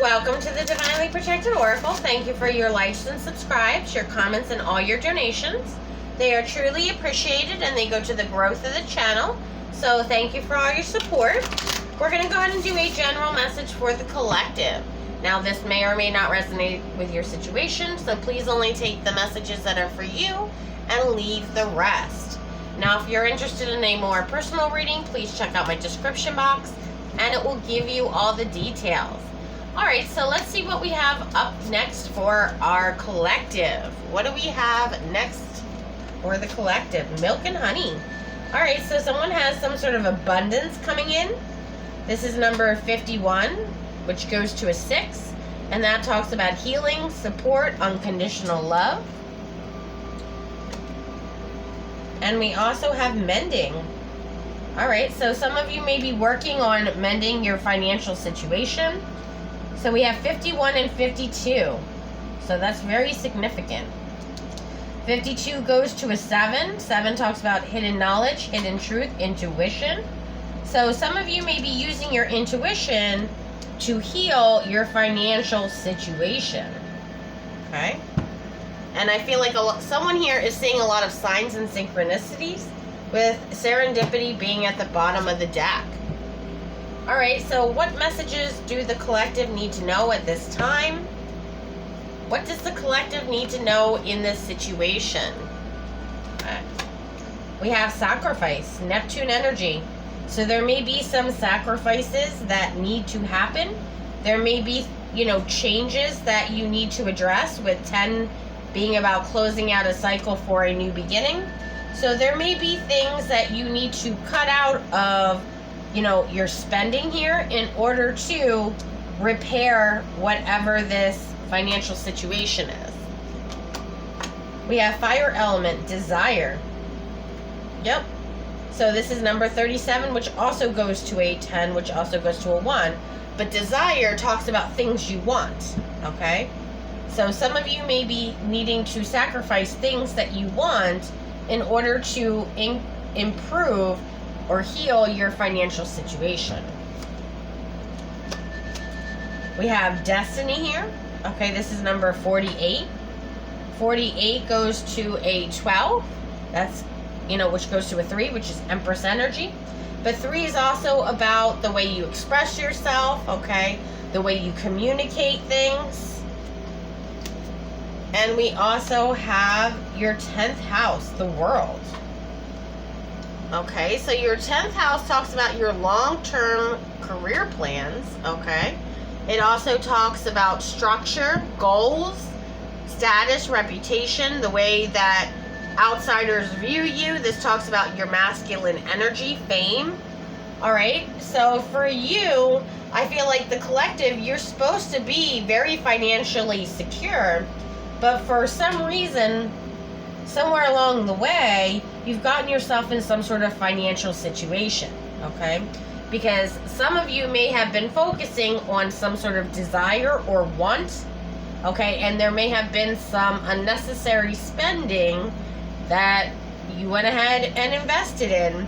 welcome to the Divinely Protected Oracle. Thank you for your likes and subscribes, your comments, and all your donations. They are truly appreciated and they go to the growth of the channel. So thank you for all your support. We're going to go ahead and do a general message for the collective. Now, this may or may not resonate with your situation, so please only take the messages that are for you and leave the rest. Now, if you're interested in a more personal reading, please check out my description box and it will give you all the details. Alright, so let's see what we have up next for our collective. What do we have next for the collective? Milk and honey. Alright, so someone has some sort of abundance coming in. This is number 51, which goes to a 6. And that talks about healing, support, unconditional love. And we also have mending. Alright, so some of you may be working on mending your financial situation. So we have 51 and 52. So that's very significant. 52 goes to a 7. 7 talks about hidden knowledge, hidden truth, intuition. So some of you may be using your intuition to heal your financial situation. Okay? And I feel like someone here is seeing a lot of signs and synchronicities, with serendipity being at the bottom of the deck. Alright, so what messages do the collective need to know at this time? What does the collective need to know in this situation? Okay. We have sacrifice, Neptune energy. So there may be some sacrifices that need to happen. There may be, changes that you need to address, with 10 being about closing out a cycle for a new beginning. So there may be things that you need to cut out of, your spending here in order to repair whatever this financial situation is. We have fire element, desire. Yep. So this is number 37, which also goes to a 10, which also goes to a 1. But desire talks about things you want, okay? So some of you may be needing to sacrifice things that you want in order to improve or heal your financial situation. We have destiny here. Okay, this is number 48. 48 goes to a 12. That's, which goes to a 3, which is Empress energy. But 3 is also about the way you express yourself, okay? The way you communicate things. And we also have your 10th house, the world. Okay, so your 10th house talks about your long-term career plans, okay? It also talks about structure, goals, status, reputation, the way that outsiders view you. This talks about your masculine energy, fame. Alright, so for you, I feel like the collective, you're supposed to be very financially secure. But for some reason, somewhere along the way, you've gotten yourself in some sort of financial situation, okay? Because some of you may have been focusing on some sort of desire or want, okay? And there may have been some unnecessary spending that you went ahead and invested in.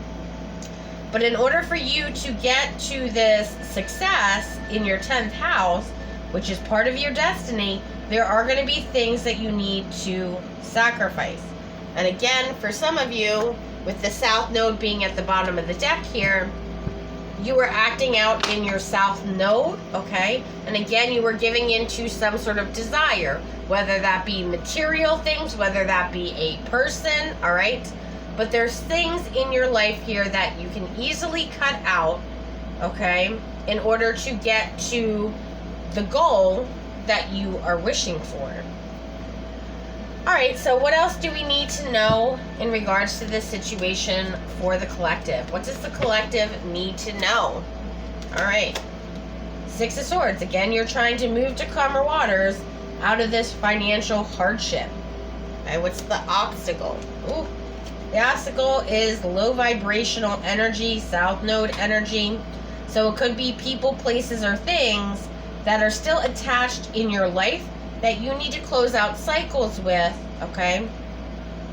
But in order for you to get to this success in your 10th house, which is part of your destiny, there are going to be things that you need to sacrifice. And again, for some of you, with the South Node being at the bottom of the deck here, you were acting out in your South Node, okay? And again, you were giving into some sort of desire, whether that be material things, whether that be a person, all right? But there's things in your life here that you can easily cut out, okay, in order to get to the goal that you are wishing for. Alright, so what else do we need to know in regards to this situation for the collective? What does the collective need to know? Alright, 6 of Swords. Again, you're trying to move to calmer waters out of this financial hardship. Okay, what's the obstacle? Ooh, the obstacle is low vibrational energy, South Node energy. So it could be people, places, or things that are still attached in your life that you need to close out cycles with, okay?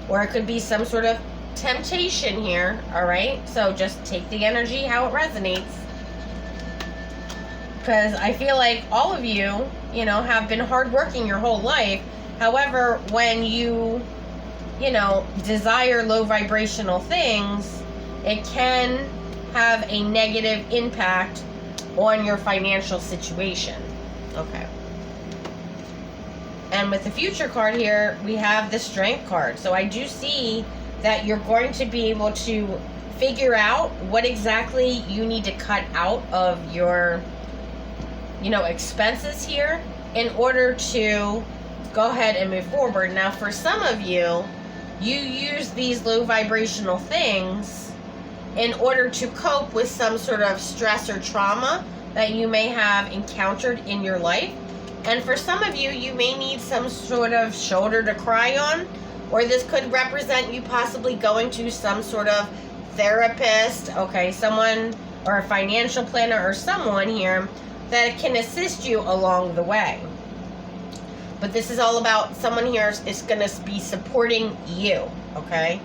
Or it could be some sort of temptation here, all right? So just take the energy how it resonates. Because I feel like all of you, have been hardworking your whole life. However, when you desire low vibrational things, it can have a negative impact on your financial situation. Okay. And with the future card here, we have the Strength card. So I do see that you're going to be able to figure out what exactly you need to cut out of your, expenses here in order to go ahead and move forward. Now, for some of you, you use these low vibrational things in order to cope with some sort of stress or trauma that you may have encountered in your life. And for some of you, you may need some sort of shoulder to cry on, or this could represent you possibly going to some sort of therapist, okay, someone, or a financial planner, or someone here that can assist you along the way. But this is all about someone here is going to be supporting you, okay?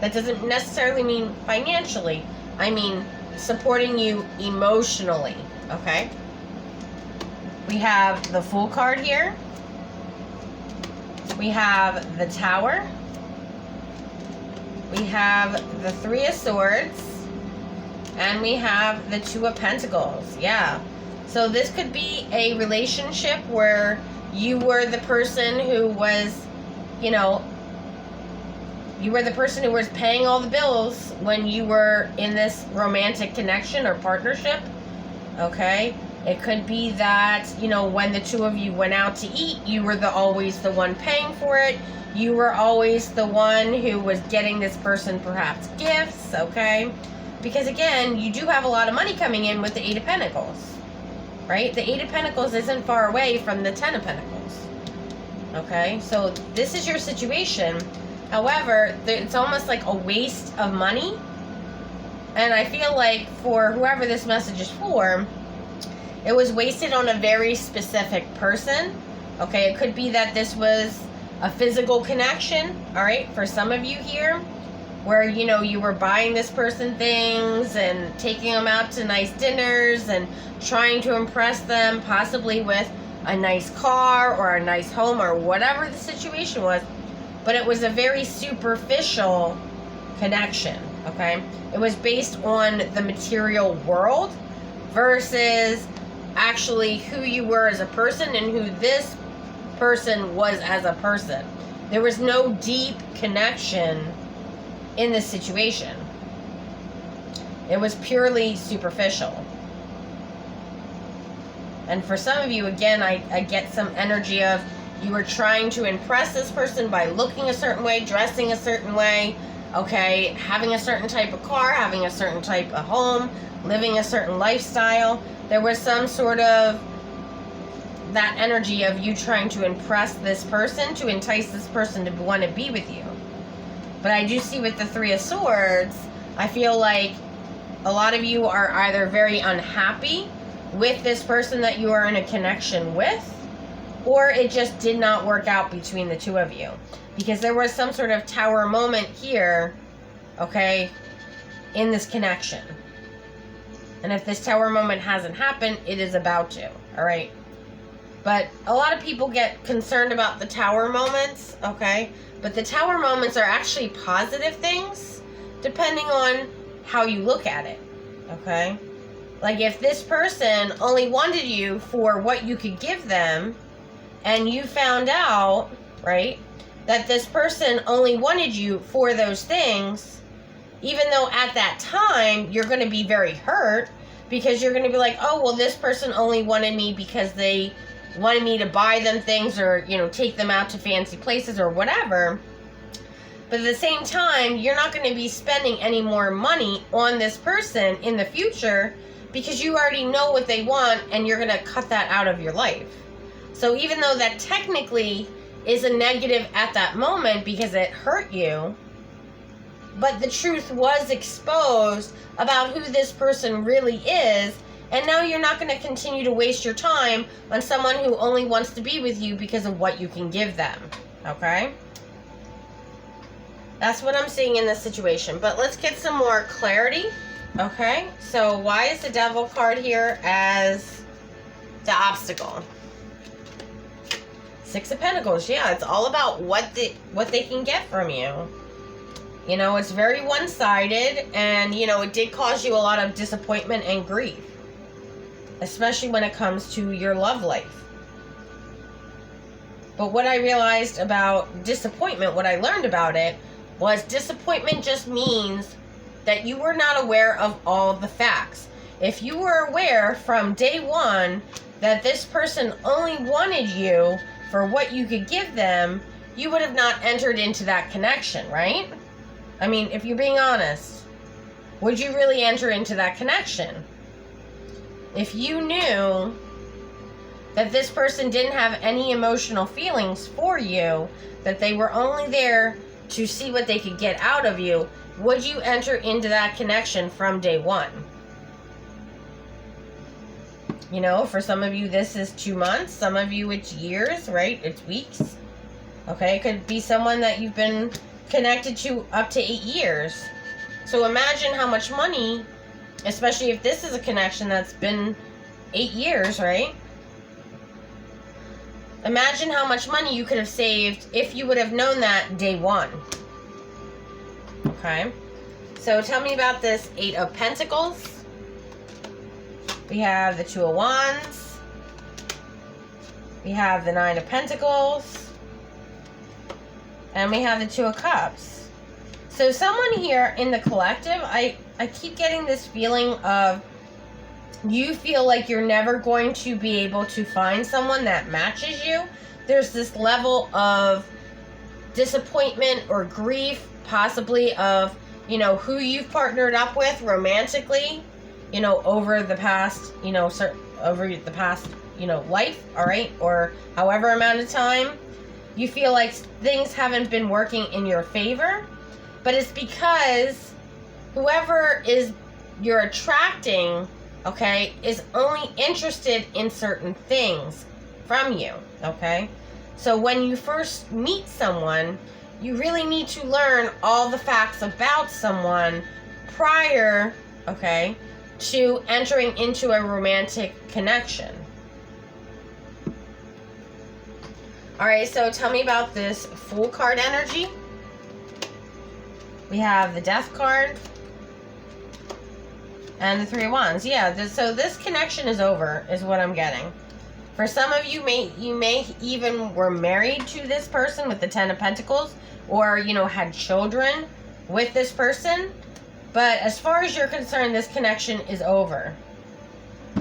That doesn't necessarily mean financially. I mean supporting you emotionally, okay? We have the Fool card here. We have the Tower. We have the Three of Swords. And we have the Two of Pentacles. Yeah. So this could be a relationship where you were the person who was, you were the person who was paying all the bills when you were in this romantic connection or partnership. Okay? It could be that, when the two of you went out to eat, you were always the one paying for it. You were always the one who was getting this person perhaps gifts, okay? Because again, you do have a lot of money coming in with the Eight of Pentacles, right? The Eight of Pentacles isn't far away from the Ten of Pentacles, okay? So this is your situation. However, it's almost like a waste of money. And I feel like for whoever this message is for, it was wasted on a very specific person. Okay, it could be that this was a physical connection, all right, for some of you here, where, you were buying this person things and taking them out to nice dinners and trying to impress them, possibly with a nice car or a nice home or whatever the situation was. But it was a very superficial connection, okay? It was based on the material world versus actually who you were as a person and who this person was as a person. There was no deep connection in this situation. It was purely superficial. And for some of you, again, I get some energy of you were trying to impress this person by looking a certain way, dressing a certain way, okay, having a certain type of car, having a certain type of home, living a certain lifestyle. There was some sort of that energy of you trying to impress this person, to entice this person to want to be with you. But I do see with the Three of Swords, I feel like a lot of you are either very unhappy with this person that you are in a connection with, or it just did not work out between the two of you. Because there was some sort of tower moment here, okay, in this connection. And if this tower moment hasn't happened, it is about to, all right? But a lot of people get concerned about the tower moments, okay? But the tower moments are actually positive things, depending on how you look at it, okay? Like if this person only wanted you for what you could give them, and you found out, right, that this person only wanted you for those things, even though at that time you're going to be very hurt, because you're going to be like, oh, well, this person only wanted me because they wanted me to buy them things or, take them out to fancy places or whatever. But at the same time, you're not going to be spending any more money on this person in the future because you already know what they want and you're going to cut that out of your life. So even though that technically is a negative at that moment because it hurt you, but the truth was exposed about who this person really is, and now you're not going to continue to waste your time on someone who only wants to be with you because of what you can give them, okay? That's what I'm seeing in this situation. But let's get some more clarity, okay? So why is the Devil card here as The obstacle. Six of Pentacles. Yeah, it's all about what they can get from you. You know, it's very one-sided, and, you know, it did cause you a lot of disappointment and grief. Especially when it comes to your love life. But what I realized about disappointment, what I learned about it, was disappointment just means that you were not aware of all the facts. If you were aware from day one that this person only wanted you for what you could give them, you would have not entered into that connection, right? I mean, if you're being honest, would you really enter into that connection? If you knew that this person didn't have any emotional feelings for you, that they were only there to see what they could get out of you, would you enter into that connection from day one? You know, for some of you, this is 2 months. Some of you, it's years, right? It's weeks. Okay, it could be someone that you've been connected to up to 8 years. So imagine how much money, especially if this is a connection that's been 8 years, right? Imagine how much money you could have saved if you would have known that day one. Okay. So tell me about this 8 of Pentacles. We have the 2 of Wands. We have the 9 of Pentacles. And we have the 2 of Cups. So someone here in the collective, I keep getting this feeling of you feel like you're never going to be able to find someone that matches you. There's this level of disappointment or grief, possibly of, you know, who you've partnered up with romantically, you know, over the past, you know, life, all right, or however amount of time. You feel like things haven't been working in your favor, but it's because whoever is you're attracting, okay, is only interested in certain things from you, okay? So when you first meet someone, you really need to learn all the facts about someone prior, okay, to entering into a romantic connection. All right, so tell me about this Fool card energy. We have the Death card and the 3 of Wands. Yeah, so this connection is over, is what I'm getting. For some of you, you may even were married to this person with the 10 of Pentacles, or, you know, had children with this person. But as far as you're concerned, this connection is over.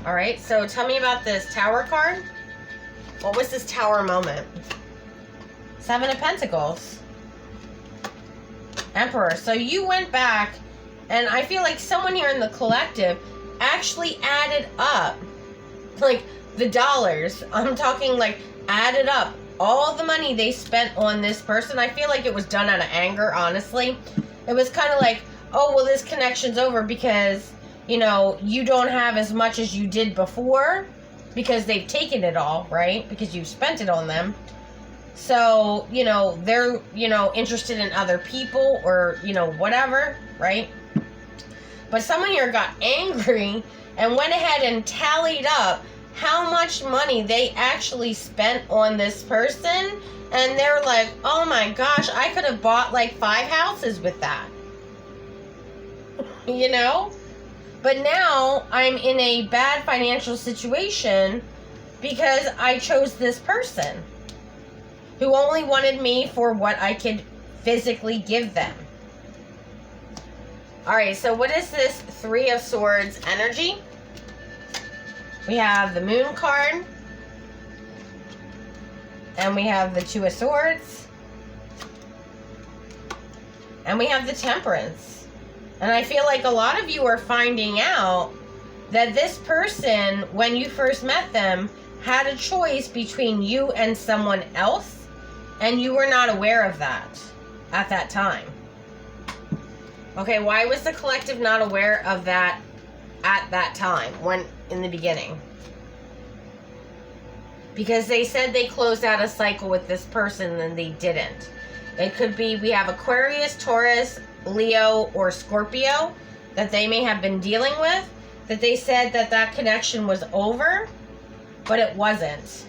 All right, so tell me about this Tower card. What was this Tower moment? 7 of Pentacles. Emperor. So you went back, and I feel like someone here in the collective actually added up, like, the dollars. I'm talking, like, added up all the money they spent on this person. I feel like it was done out of anger, honestly. It was kind of like, oh, well, this connection's over because, you know, you don't have as much as you did before because they've taken it all, right? Because you've spent it on them. So, you know, they're, you know, interested in other people or, you know, whatever, right? But someone here got angry and went ahead and tallied up how much money they actually spent on this person. And they're like, oh my gosh, I could have bought like 5 houses with that. You know? But now I'm in a bad financial situation because I chose this person who only wanted me for what I could physically give them. Alright, so what is this 3 of Swords energy? We have the Moon card. And we have the 2 of Swords. And we have the Temperance. And I feel like a lot of you are finding out that this person, when you first met them, had a choice between you and someone else. And you were not aware of that at that time. Okay, why was the collective not aware of that at that time, when in the beginning? Because they said they closed out a cycle with this person and they didn't. It could be we have Aquarius, Taurus, Leo, or Scorpio that they may have been dealing with, that they said that that connection was over. but it wasn't.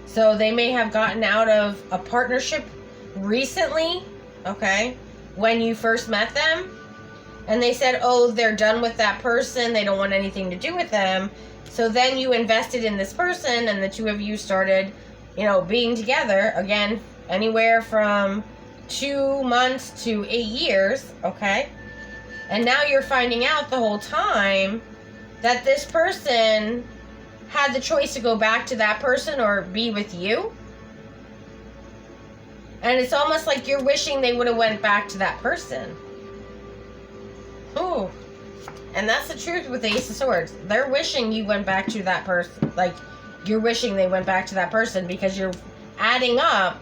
So they may have gotten out of a partnership recently, okay, when you first met them, and they said, oh, they're done with that person, they don't want anything to do with them. So then you invested in this person, and the two of you started, being together, again, anywhere from 2 months to 8 years, okay? And now you're finding out the whole time that this person had the choice to go back to that person or be with you. And it's almost like you're wishing they would have went back to that person. Ooh. And that's the truth with the Ace of Swords. They're wishing you went back to that person. Like, you're wishing they went back to that person because you're adding up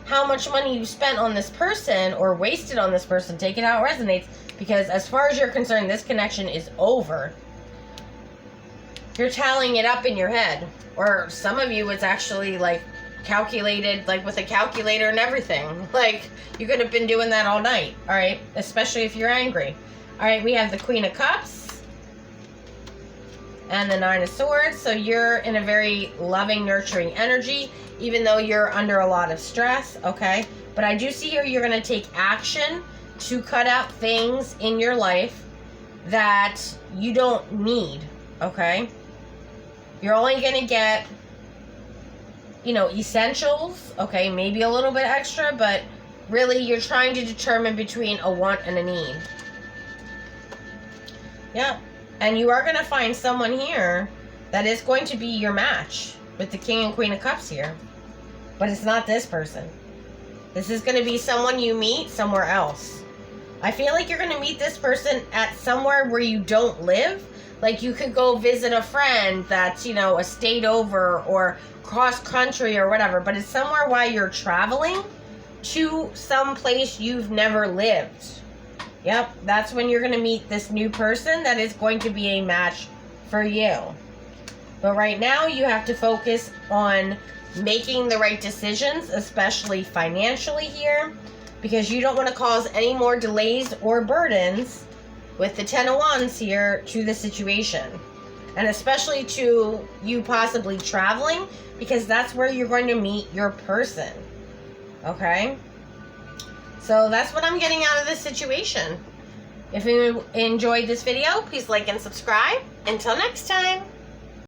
how much money you spent on this person or wasted on this person. Take it how it resonates. Because as far as you're concerned, this connection is over. You're tallying it up in your head. Or some of you, it's actually like calculated, like with a calculator and everything. Like, you could have been doing that all night. Alright? Especially if you're angry. Alright, we have the Queen of Cups. And the Nine of Swords. So you're in a very loving, nurturing energy. Even though you're under a lot of stress. Okay? But I do see here you're going to take action to cut out things in your life that you don't need. Okay? You're only going to get, essentials. Okay? Maybe a little bit extra. But really, you're trying to determine between a want and a need. Yeah. And you are going to find someone here that is going to be your match with the King and Queen of Cups here. But it's not this person. This is going to be someone you meet somewhere else. I feel like you're going to meet this person at somewhere where you don't live. Like, you could go visit a friend that's, a state over or cross country or whatever. But it's somewhere while you're traveling to some place you've never lived. Yep, that's when you're going to meet this new person that is going to be a match for you. But right now, you have to focus on making the right decisions, especially financially here, because you don't want to cause any more delays or burdens with the Ten of Wands here to the situation. And especially to you possibly traveling, because that's where you're going to meet your person. Okay? So that's what I'm getting out of this situation. If you enjoyed this video, please like and subscribe. Until next time.